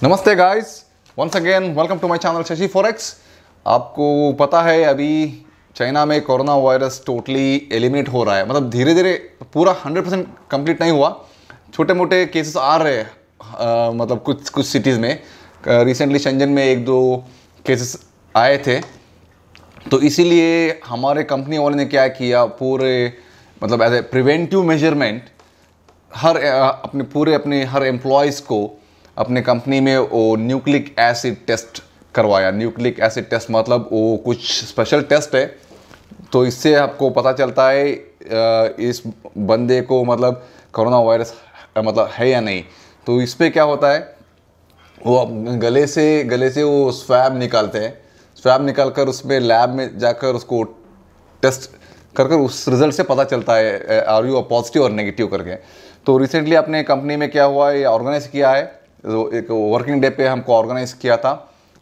नमस्ते guys, once again welcome to my channel Shashi forex. आपको पता है अभी चाइना में कोरोना वायरस टोटली एलिमिनेट हो रहा है। मतलब धीरे धीरे पूरा 100% कंप्लीट नहीं हुआ, छोटे मोटे केसेस आ रहे हैं। मतलब कुछ कुछ सिटीज़ में रिसेंटली शेंजन में 1-2 केसेस आए थे। तो इसीलिए हमारे कंपनी वाले ने क्या किया, पूरे मतलब एज ए प्रिवेंटिव मेजरमेंट अपने हर एम्प्लॉयज़ को अपने कंपनी में वो न्यूक्लिक एसिड टेस्ट करवाया। न्यूक्लिक एसिड टेस्ट मतलब वो कुछ स्पेशल टेस्ट है। तो इससे आपको पता चलता है इस बंदे को मतलब कोरोना वायरस मतलब है या नहीं। तो इस पे क्या होता है, वो गले से वो स्वैब निकालते हैं। स्वैब निकाल कर उसमें लैब में जाकर उसको टेस्ट कर उस रिज़ल्ट से पता चलता है आर यू पॉजिटिव और नेगेटिव करके। तो रिसेंटली अपने कंपनी में क्या हुआ, ये ऑर्गेनाइज किया है। तो एक वर्किंग डे पे हमको ऑर्गेनाइज किया था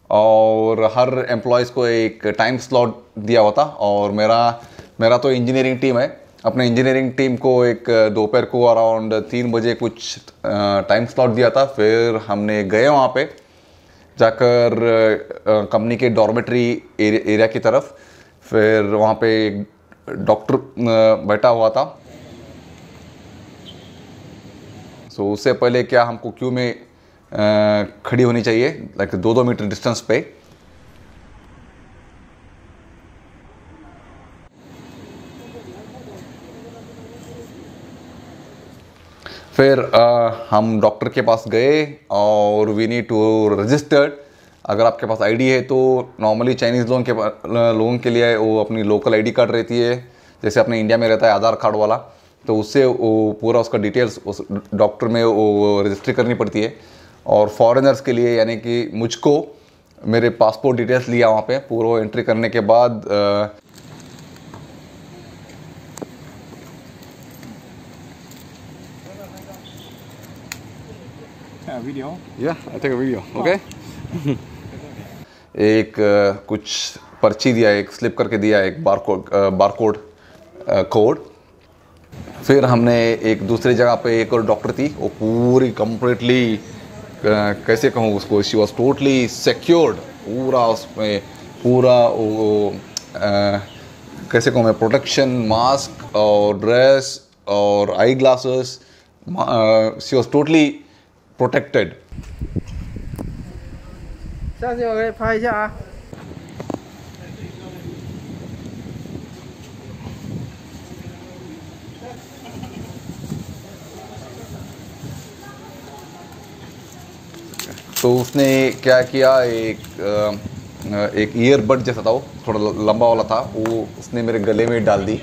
और हर एम्प्लॉयज़ को एक टाइम स्लॉट दिया हुआ था। और मेरा तो इंजीनियरिंग टीम है। अपने इंजीनियरिंग टीम को एक दोपहर को अराउंड 3 बजे कुछ टाइम स्लॉट दिया था। फिर हमने गए वहाँ पे जाकर कंपनी के डॉर्मेट्री एरिया की तरफ। फिर वहाँ पे एक डॉक्टर बैठा हुआ था। सो उससे पहले क्या हमको क्यू में खड़ी होनी चाहिए, लाइक 2-2 मीटर डिस्टेंस पे। फिर हम डॉक्टर के पास गए और वी नीड टू रजिस्टर्ड। अगर आपके पास आईडी है तो नॉर्मली चाइनीज़ लोगों के लिए वो अपनी लोकल आईडी कार्ड रहती है, जैसे अपने इंडिया में रहता है आधार कार्ड वाला। तो उससे वो पूरा उसका डिटेल्स उस डॉक्टर में वो रजिस्ट्री करनी पड़ती है। और फॉरेनर्स के लिए यानी कि मुझको मेरे पासपोर्ट डिटेल्स लिया वहाँ पे। पूरा एंट्री करने के बाद video. Yeah, I take a video. Okay. एक कुछ पर्ची दिया, एक स्लिप करके दिया, एक बारकोड कोड। फिर हमने एक दूसरी जगह पे एक और डॉक्टर थी, वो पूरी कंप्लीटली कैसे कहूँ उसको, शी वॉज टोटली सिक्योर्ड। पूरा उसमें पूरा वो कैसे कहूँ मैं, प्रोटेक्शन मास्क और ड्रेस और eye glasses, she was totally protected. 下次我给你拍一下啊。तो उसने क्या किया, एक ईयरबड जैसा था, वो थोड़ा लंबा वाला था, वो उसने मेरे गले में डाल दी।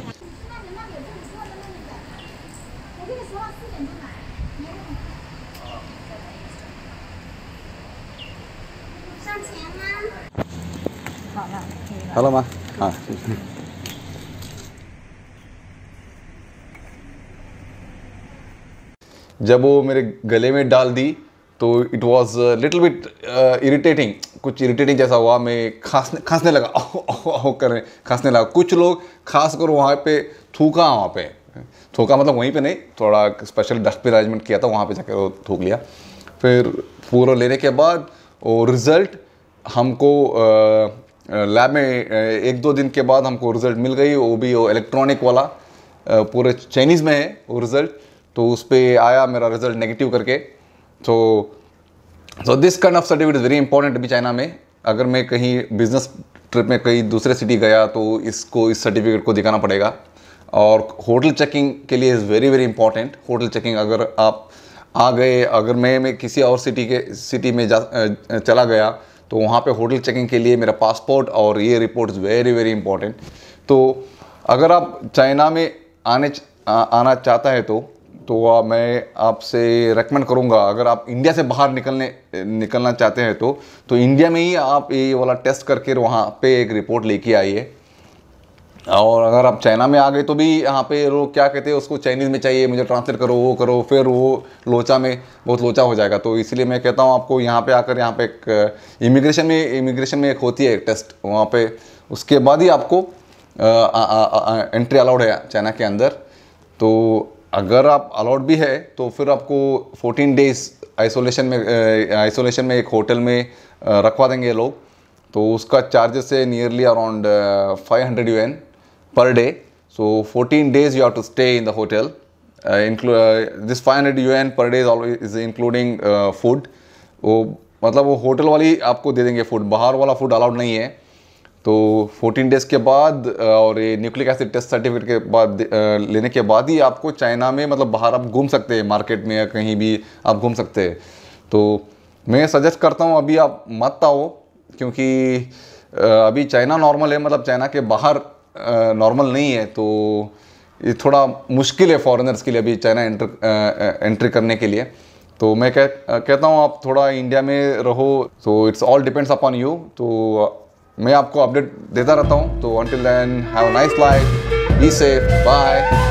हेलो माँ। हाँ, जब वो मेरे गले में डाल दी तो it was little bit irritating, कुछ इरिटेटिंग जैसा हुआ। मैं खांसने लगा, खांसने लगा। कुछ लोग खास कर वहाँ पे थूका मतलब वहीं पे नहीं, थोड़ा स्पेशल डस्टबिन अरेंजमेंट किया था, वहाँ पे जाकर वो थूक लिया। फिर पूरा लेने के बाद वो रिज़ल्ट हमको लैब में 1-2 दिन के बाद हमको रिज़ल्ट मिल गई। वो भी वो इलेक्ट्रॉनिक वाला, पूरे चाइनीज़ में है वो रिज़ल्ट। तो उस पर आया मेरा रिज़ल्ट नेगेटिव करके। So this kind of certificate is very important अभी चाइना में। अगर मैं कहीं बिजनेस ट्रिप में कहीं दूसरे सिटी गया तो इस सर्टिफिकेट को दिखाना पड़ेगा। और होटल चेकिंग के लिए is very very important. Hotel checking अगर आप आ गए, अगर मैं किसी और सिटी में चला गया तो वहाँ पे होटल चेकिंग के लिए मेरा पासपोर्ट और ये report is very very important. तो अगर आप चाइना में आना चाहता है तो मैं आपसे रेकमेंड करूँगा, अगर आप इंडिया से बाहर निकलना चाहते हैं तो इंडिया में ही आप ये वाला टेस्ट करके वहाँ पे एक रिपोर्ट लेके आइए। और अगर आप चाइना में आ गए तो भी यहाँ पे लोग क्या कहते हैं, उसको चाइनीज़ में चाहिए, मुझे ट्रांसलेट करो, वो करो, फिर वो बहुत लोचा हो जाएगा। तो इसीलिए मैं कहता हूँ आपको यहाँ पे आकर, यहाँ पे एक इमिग्रेशन में एक होती है एक टेस्ट, वहाँ पे उसके बाद ही आपको एंट्री अलाउड है चाइना के अंदर। तो अगर आप अलाउड भी है तो फिर आपको 14 डेज आइसोलेशन में एक होटल में रखवा देंगे ये लोग। तो उसका चार्जेस है nearly around 500 UN per day. So 14 days you have to stay in the hotel. This 500 UN per day is including food. वो मतलब वो होटल वाली आपको दे देंगे फूड, बाहर वाला फूड अलाउड नहीं है। तो 14 डेज़ के बाद और ये न्यूक्लिक एसिड टेस्ट सर्टिफिकेट के बाद लेने के बाद ही आपको चाइना में मतलब बाहर आप घूम सकते हैं, मार्केट में या कहीं भी आप घूम सकते हैं। तो मैं सजेस्ट करता हूँ अभी आप मत आओ, क्योंकि अभी चाइना नॉर्मल है, मतलब चाइना के बाहर नॉर्मल नहीं है। तो ये थोड़ा मुश्किल है फॉरेनर्स के लिए अभी चाइना एंट्री करने के लिए। तो मैं कहता हूँ आप थोड़ा इंडिया में रहो। So it's all depends upon you. तो मैं आपको अपडेट देता रहता हूँ। तो until then have a nice life, be safe, bye.